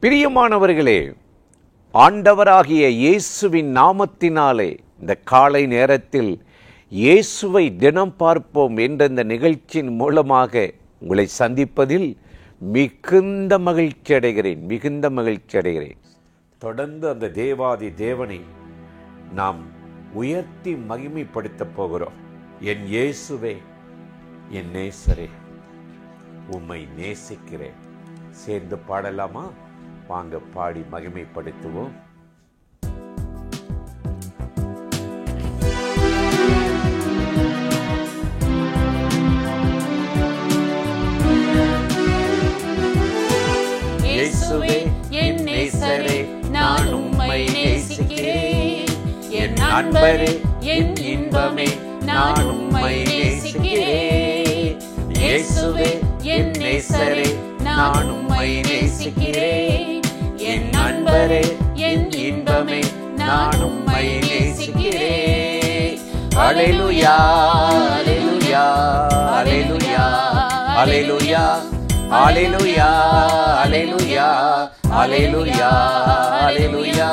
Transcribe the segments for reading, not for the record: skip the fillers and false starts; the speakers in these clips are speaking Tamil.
பிரியமானவர்களே, ஆண்டவராகிய இயேசுவின் நாமத்தினாலே இந்த காலை நேரத்தில் இயேசுவை தினம் பார்ப்போம் என்ற இந்த நிகழ்ச்சியின் மூலமாக உங்களை சந்திப்பதில் மிகுந்த மகிழ்ச்சி அடைகிறேன். தொடர்ந்து அந்த தேவாதி தேவனை நாம் உயர்த்தி மகிமைப்படுத்த போகிறோம். என் இயேசுவே, என் நேசரே, உம்மை நேசிக்கிறேன். சேர்ந்து பாடலாமா? வாங்க பாடி மகிமைப்படுத்துவோம். இயேசுவே, என் நேசரே, நான் உம்மை நேசிக்கிறேன். என் நண்பரே, என் இன்பமே, நான் உம்மை நேசிக்கிறேன். இயேசுவே, என் நேசரே, நான் உம்மை நேசிக்கிறேன். என் நண்பரே, என் இன்பமே, நான் உம்மை நேசிக்கிறேன். அல்லேலூயா, அல்லேலூயா, அல்லேலூயா, அல்லேலூயா, அல்லேலூயா, அல்லேலூயா, அல்லேலூயா, அல்லேலூயா.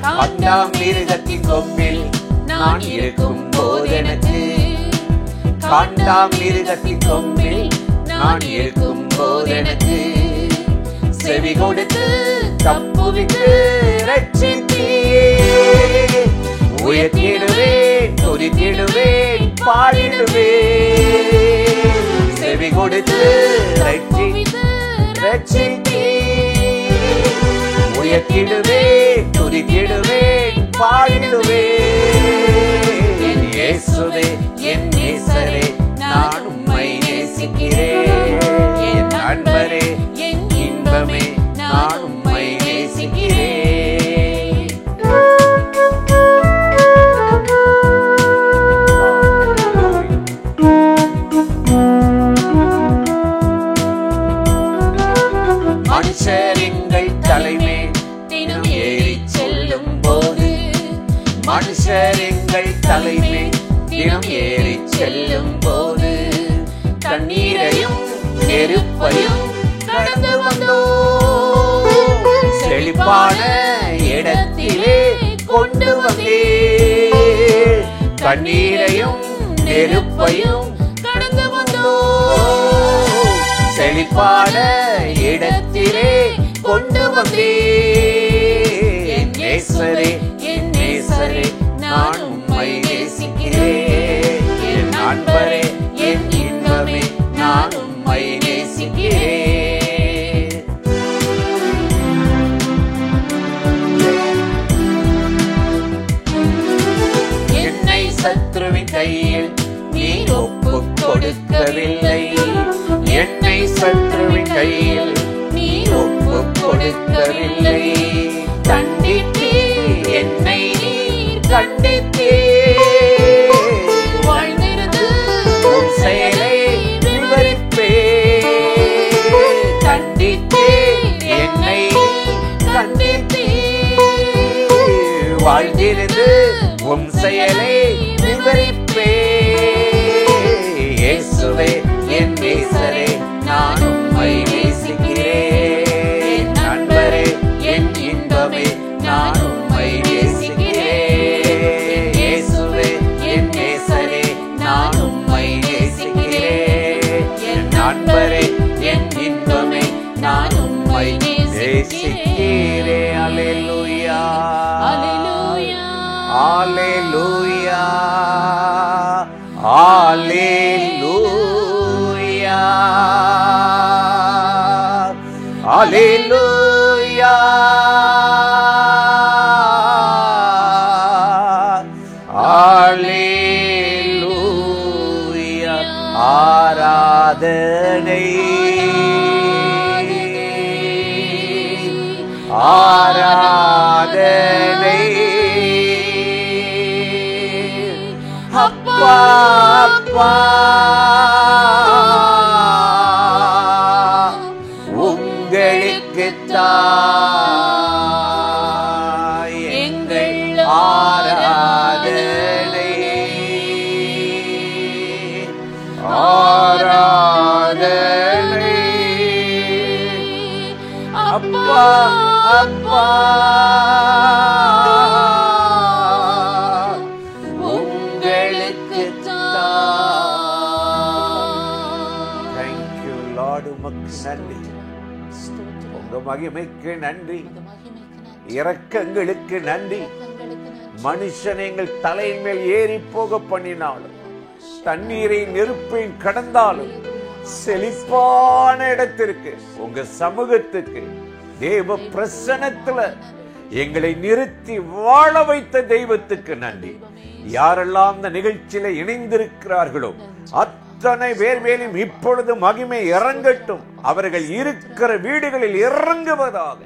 காண்டாம் மிருகத்தின் கொம்பில் நான் இருக்கும் போதெனக்கு, காண்டாம் மிருகத்தின் கொம்பில் நான் இருக்கும் போதெனக்கு செவி கொடுத்து தப்புவித்து ரட்சித்தீர். உயர்த்திடுவேன், துதித்திடுவேன், பாடிடுவேன். செவி கொடுத்து ரட்சித்தீர். உயர்த்திடுவேன், துதித்திடுவேன், பாடிடுவேன். என் இயேசுவே, என் நேசரே, நான் உம்மை நேசிக்கிறேன். என் நண்பரே, என் இன்பமே, நான் உம்மை நேசிக்கிறேன். மனுஷரிங்கள் தலைமே தினம் ஏறி செல்லும் போது, மனுஷரிங்கள் தலைமே தினம் ஏறி செல்லும் போது, தண்ணீரையும் நெருப்பையும் கடந்து வந்தோம். செழிப்பான இடத்திலே கொண்டு வந்தீர். தண்ணீரையும் நெருப்பையும் கடந்து வந்தோம். செழிப்பான இடத்திலே கொண்டு வந்தீர். என் நேசரே, என் நேசரே, நான் உம்மை நேசிக்கிறேன். என் நண்பரே, என் இன்பமே, நான் உம்மை நேசிக்கிறேன். என்னை சத்ருவின் கையில் நீர் ஒப்புக் கொடுக்கவில்லை. என்னை சத்ருவின் கையில் நீர் ஒப்புக் கொடுக்கவில்லை. கண்டித்தீர், என்னை நீர் கண்டித்தீர். வாழ்ந்திருந்து உம் செயலை விவரிப்பேன். கண்டித்தீர், என்னை கண்டித்தீர். வாழ்ந்திருந்து உம் செயலை விவரிப்பேன். இயேசுவே, என் நேசரே, நான் உம்மை நேசிக்கிறேன். நண்பரே, என் இன்பமே, நான் உம்மை நேசிக்கிறேன். இயேசுவே, என் நேசரே, நான் உம்மை நேசிக்கிறேன். என் நண்பரே, என் இன்பமே, நான் உம்மை நேசிக்கிறேன். அல்லேலூயா, அல்லேலூயா, அல்லேலூயா, அல்லேலூயா, அல்லேலூயா, அல்லேலூயா. ஆராதனை, ஆராதனை அப்பா, அப்பா, உங்களுக்குத்தான் அப்பா உங்களுக்கு தேங்க்யூ லார்ட். உமக்கு நன்றி, உங்க மகிமைக்கு நன்றி, இரக்கங்களுக்கு நன்றி. மனுஷன் எங்கள் தலையின் மேல் ஏறி போக பண்ணினாலும், தண்ணீரை நெருப்பையும் கடந்தாலும், செழிப்பான இடத்திற்கு உங்க சமூகத்துக்கு தேவ பிரசன்னத்துல எங்களை நிறுத்தி வாழ வைத்த தெய்வத்துக்கு நன்றி. யாரெல்லாம் இந்த நிகழ்ச்சியில இணைந்திருக்கிறார்களோ அத்தனை பேர் மேலும் இப்பொழுது மகிமை இறங்கட்டும். அவர்கள் இருக்கிற வீடுகளில் இறங்குவதாக.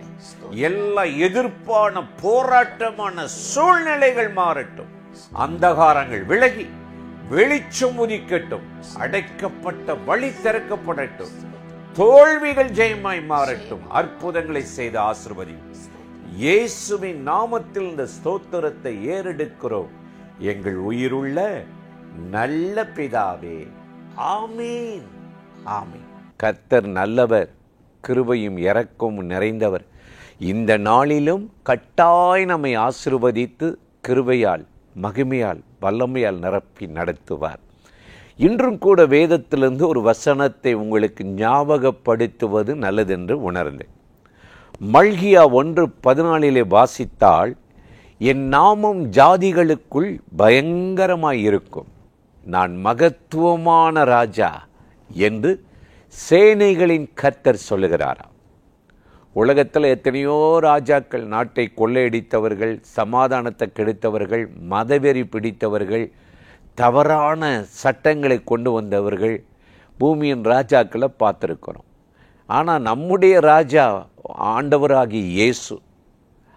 எல்லா எதிர்ப்பான போராட்டமான சூழ்நிலைகள் மாறட்டும். அந்தகாரங்கள் விலகி வெளிச்சம் உதிக்கட்டும். அடைக்கப்பட்ட வழி திறக்கப்படட்டும். தோல்விகள் ஜெயமாய் மாறட்டும். அற்புதங்களை செய்த ஆசீர்வதி. இயேசுவின் நாமத்தில் இந்த ஸ்தோத்திரத்தை ஏறெடுக்கிறோம் எங்கள் உயிருள்ள நல்ல பிதாவே. ஆமீன், ஆமீன். கர்த்தர் நல்லவர், கிருபையும் இரக்கமும் நிறைந்தவர். இந்த நாளிலும் கட்டாய் நம்மை ஆசீர்வதித்து கிருபையால் மகிமையால் வல்லமையால் நிரப்பி நடத்துவார். இன்றும் கூட வேதத்திலிருந்து ஒரு வசனத்தை உங்களுக்கு ஞாபகப்படுத்துவது நல்லதென்று உணர்ந்தேன். மல்கியா 1:14 வாசித்தால், என் நாமம் ஜாதிகளுக்குள் பயங்கரமாயிருக்கும், நான் மகத்துவமான ராஜா என்று சேனைகளின் கர்த்தர் சொல்லுகிறாராம். உலகத்தில் எத்தனையோ ராஜாக்கள், நாட்டை கொள்ளையடித்தவர்கள், சமாதானத்தை கெடுத்தவர்கள், மதவெறி பிடித்தவர்கள், தவறான சட்டங்களை கொண்டு வந்தவர்கள், பூமியின் ராஜாக்களை பார்த்துருக்கிறோம். ஆனால் நம்முடைய ராஜா ஆண்டவராகிய இயேசு,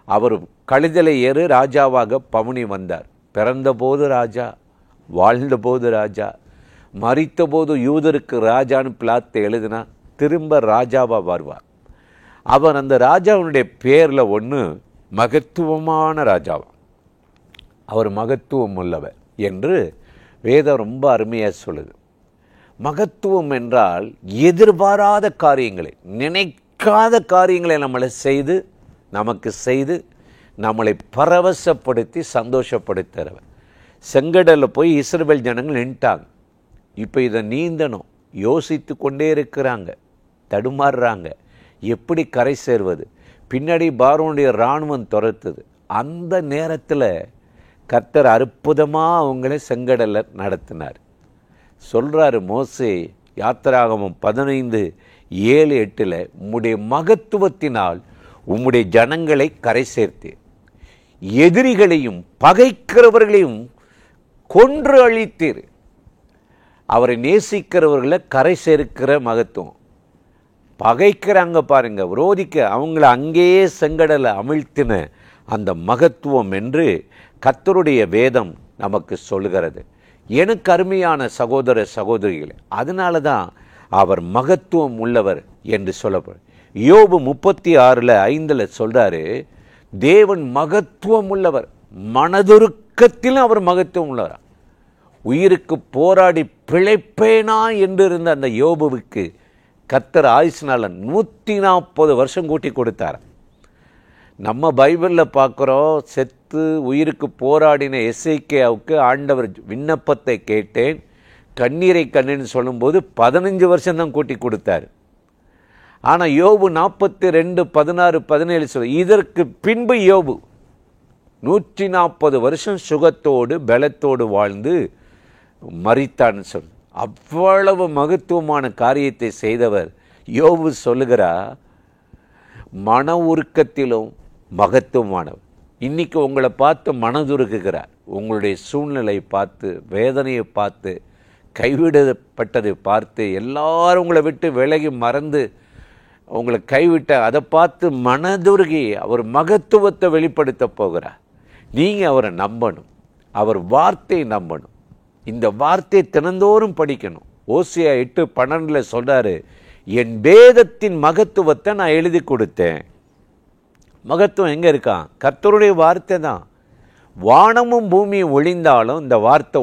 அவர் கழுதலை ஏறு ராஜாவாக பவனி வந்தார். பிறந்தபோது ராஜா, வாழ்ந்தபோது ராஜா, மரித்தபோது யூதருக்கு ராஜான்னு பிலாத்தை எழுதினா திரும்ப ராஜாவாக வருவார். அவர் அந்த ராஜாவுடைய பேரில் ஒன்று மகத்துவமான ராஜாவா, அவர் மகத்துவம் உள்ளவர் என்று வேதம் ரொம்ப அருமையாக சொல்லுது. மகத்துவம் என்றால் எதிர்பாராத காரியங்களை, நினைக்காத காரியங்களை நமக்கு செய்து நம்மளை பரவசப்படுத்தி சந்தோஷப்படுத்துகிறவர். செங்கடலில் போய் இஸ்ரவேல் ஜனங்கள் நின்ட்டாங்க. இப்போ இதை நீந்தணும், யோசித்து கொண்டே இருக்கிறாங்க, தடுமாறுறாங்க. எப்படி கரை சேர்வது? பின்னாடி பார்வோனுடைய இராணுவம் துரத்துது. அந்த நேரத்தில் கர்த்தர் அற்புதமாக அவங்கள செங்கடலில் நடத்தினார். சொல்கிறாரு மோசே, யாத்திராகமம் 15:7-8, உம்முடைய மகத்துவத்தினால் உம்முடைய ஜனங்களை கரை சேர்த்தேன், எதிரிகளையும் பகைக்கிறவர்களையும் கொன்று அழித்தீர். அவரை நேசிக்கிறவர்களை கரை சேர்க்கிற மகத்துவம். பகைக்கிறாங்க பாருங்க, விரோதிக்க அவங்கள அங்கேயே செங்கடலை அமிழ்த்தின அந்த மகத்துவம் என்று கர்த்தருடைய வேதம் நமக்கு சொல்கிறது. எனக்கு அருமையான சகோதர சகோதரிகளே, அதனால தான் அவர் மகத்துவம் உள்ளவர் என்று சொல்லப்படும். யோபு 36:5 சொல்றாரு, தேவன் மகத்துவம் உள்ளவர், மனதுருக்கத்திலும் அவர் மகத்துவம் உள்ளவர். உயிருக்கு போராடி பிழைப்பேனா என்று இருந்த அந்த யோபுவுக்கு கர்த்தர் ஆயுசினால 140 வருஷம் கூட்டி கொடுத்தார். நம்ம பைபிளில் பார்க்குறோம், செத்து உயிருக்கு போராடின எசேக்கியாவுக்கு ஆண்டவர் விண்ணப்பத்தை கேட்டேன், கண்ணீரை கண்ணேன்னு சொல்லும்போது 15 வருஷம்தான் கூட்டி கொடுத்தார். ஆனால் யோபு 42:16-17 சொல்ல, இதற்கு பின்பு யோபு 140 வருஷம் சுகத்தோடு பலத்தோடு வாழ்ந்து மரித்தான்னு சொல். அவ்வளவு மகத்துவமான காரியத்தை செய்தவர் யோபு சொல்லுகிறார், மன உருக்கத்திலும் மகத்துவமானவர். இன்னைக்கு உங்களை பார்த்து மனதுருக்குகிறார். உங்களுடைய சூழ்நிலை பார்த்து, வேதனையை பார்த்து, கைவிடப்பட்டதை பார்த்து, எல்லாரும் உங்களை விட்டு விலகி மறந்து உங்களை கைவிட்ட அதை பார்த்து மனதுருகி அவர் மகத்துவத்தை வெளிப்படுத்த போகிறார். நீங்கள் அவரை நம்பணும், அவர் வார்த்தையை நம்பணும். இந்த வார்த்தையை தினந்தோறும் படிக்கணும். ஓசியா 8:12 சொல்றாரு, என் வேதத்தின் மகத்துவத்தை நான் எழுதி கொடுத்தேன். மகத்துவம் எங்கே இருக்கான்? கர்த்தருடைய வார்த்தை தான். வானமும் பூமியும் ஒளிந்தாலும் இந்த வார்த்தை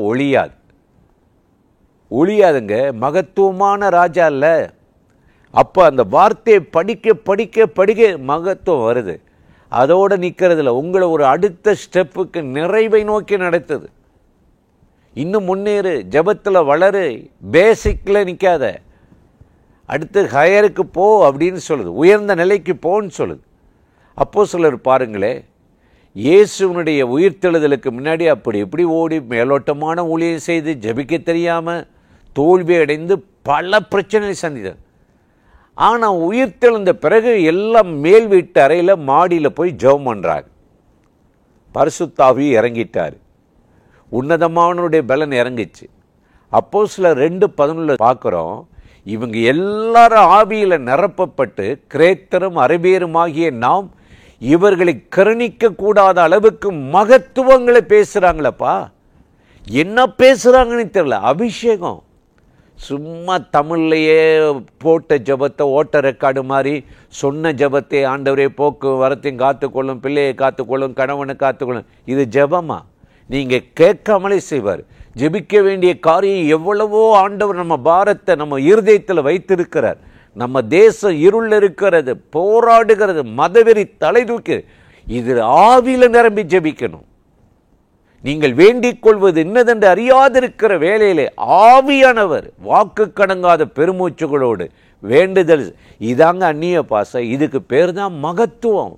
ஒழியாதுங்க. மகத்துவமான ராஜா இல்லை. அப்போ அந்த வார்த்தையை படிக்க படிக்க படிக்க மகத்துவம் வருது. அதோடு நிற்கிறதில்ல, உங்களை ஒரு அடுத்த ஸ்டெப்புக்கு, நிறைவை நோக்கி நடத்துது. இன்னும் முன்னேறு, ஜெபத்தில் வளரு, பேசிக்கில் நிற்காத, அடுத்து ஹையருக்கு போ அப்படின்னு சொல்லுது, உயர்ந்த நிலைக்கு போன்னு சொல்லுது. அப்போஸ்தலர் பாருங்களே, இயேசுவனுடைய உயிர்த்தெழுதலுக்கு முன்னாடி அப்படி இப்படி ஓடி மேலோட்டமான ஊழியம் செய்து ஜெபிக்க தெரியாமல் தோல்வி அடைந்து பல பிரச்சனைகளை சந்தித்தார். ஆனால் உயிர்த்தெழுந்த பிறகு எல்லாம் மேல் வீட்டு அறையில் மாடியில் போய் ஜெபம் பண்ணுறாங்க. பரிசுத்த ஆவி இறங்கிட்டார், உன்னதமானவருடைய பலன் இறங்கிச்சு. அப்போஸ்தலர் 2:11 பார்க்குறோம், இவங்க எல்லாரும் ஆவியில் நிரப்பப்பட்டு கிரேத்தரும் அரபியருமாகிய நாம் இவர்களை கருணிக்க கூடாத அளவுக்கு மகத்துவங்களை பேசுகிறாங்களப்பா. என்ன பேசுகிறாங்கன்னு தெரியல. அபிஷேகம் சும்மா தமிழ்லையே போட்ட ஜபத்தை ஓட்ட ரெக்கார்டு மாதிரி சொன்ன ஜபத்தை, ஆண்டவரே போக்கு வரத்தையும் காத்துக்கொள்ளும், பிள்ளையை காத்துக்கொள்ளும், கணவனை காத்துக்கொள்ளும், இது ஜபமா? நீங்கள் கேட்காமலே செய்வார். ஜெபிக்க வேண்டிய காரியம் எவ்வளவோ ஆண்டவர் நம்ம பாரத்தை நம்ம இருதயத்தில் வைத்திருக்கிறார். நம்ம தேசம் இருள் இருக்கிறது, போராடுகிறது, மதவெறி தலை தூக்கி, இது ஆவியில் நிரம்பி ஜெபிக்கணும். நீங்கள் வேண்டிக் கொள்வது இன்னதென்று அறியாதிருக்கிற வேளையிலே ஆவியானவர் வாக்கு கடங்காத பெருமூச்சுகளோடு வேண்டுதல், இதாங்க அந்நிய பாசம். இதுக்கு பேர் தான் மகத்துவம்.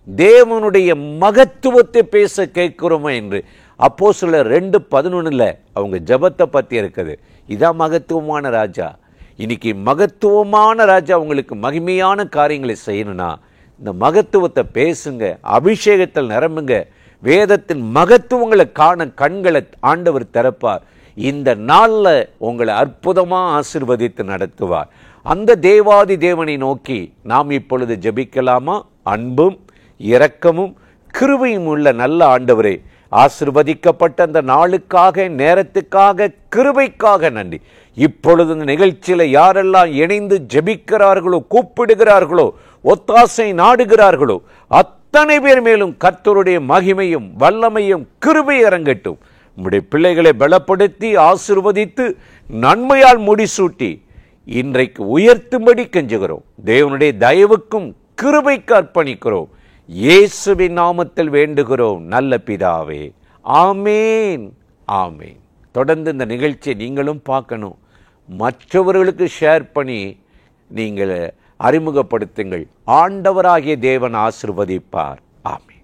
தேவனுடைய மகத்துவத்தை பேச கேட்கிறோமா என்று அப்போஸ்தலர் 2:11 அவங்க ஜபத்தை பற்றி இருக்குது. இதான் மகத்துவமான ராஜா. இன்னைக்கு மகத்துவமான ராஜா உங்களுக்கு மகிமையான காரியங்களை செய்யணும்னா இந்த மகத்துவத்தை பேசுங்க, அபிஷேகத்தில் நிரம்புங்க, வேதத்தின் மகத்துவங்களை காண கண்களை ஆண்டவர் திறப்பார். இந்த நாளில் உங்களை அற்புதமாக ஆசீர்வதித்து நடத்துவார். அந்த தேவாதி தேவனை நோக்கி நாம் இப்பொழுது ஜெபிக்கலாமா? அன்பும் இரக்கமும் கிருபையும் உள்ள நல்ல ஆண்டவரே, ஆசீர்வதிக்கப்பட்ட அந்த நாளுக்காக, நேரத்துக்காக, கிருபைக்காக நன்றி. இப்பொழுது இந்த நிகழ்ச்சியில் யாரெல்லாம் இணைந்து ஜெபிக்கிறார்களோ, கூப்பிடுகிறார்களோ, ஒத்தாசை நாடுகிறார்களோ, அத்தனை பேர் மேலும் கர்த்தருடைய மகிமையும் வல்லமையும் கிருபை இறங்கட்டும். உம்முடைய பிள்ளைகளை பலப்படுத்தி ஆசீர்வதித்து நன்மையால் முடிசூட்டி இன்றைக்கு உயர்த்தும்படி கெஞ்சுகிறோம். தேவனுடைய தயவுக்கும் கிருபைக்கு அர்ப்பணிக்கிறோம். இயேசுவின் நாமத்தில் வேண்டுகிறோம் நல்ல பிதாவே, ஆமேன், ஆமேன். தொடர்ந்து இந்த நிகழ்ச்சியை நீங்களும் பார்க்கணும், மற்றவர்களுக்கு ஷேர் பண்ணி நீங்கள் அறிமுகப்படுத்துங்கள். ஆண்டவராகிய தேவன் ஆசீர்வதிப்பார். ஆமேன்.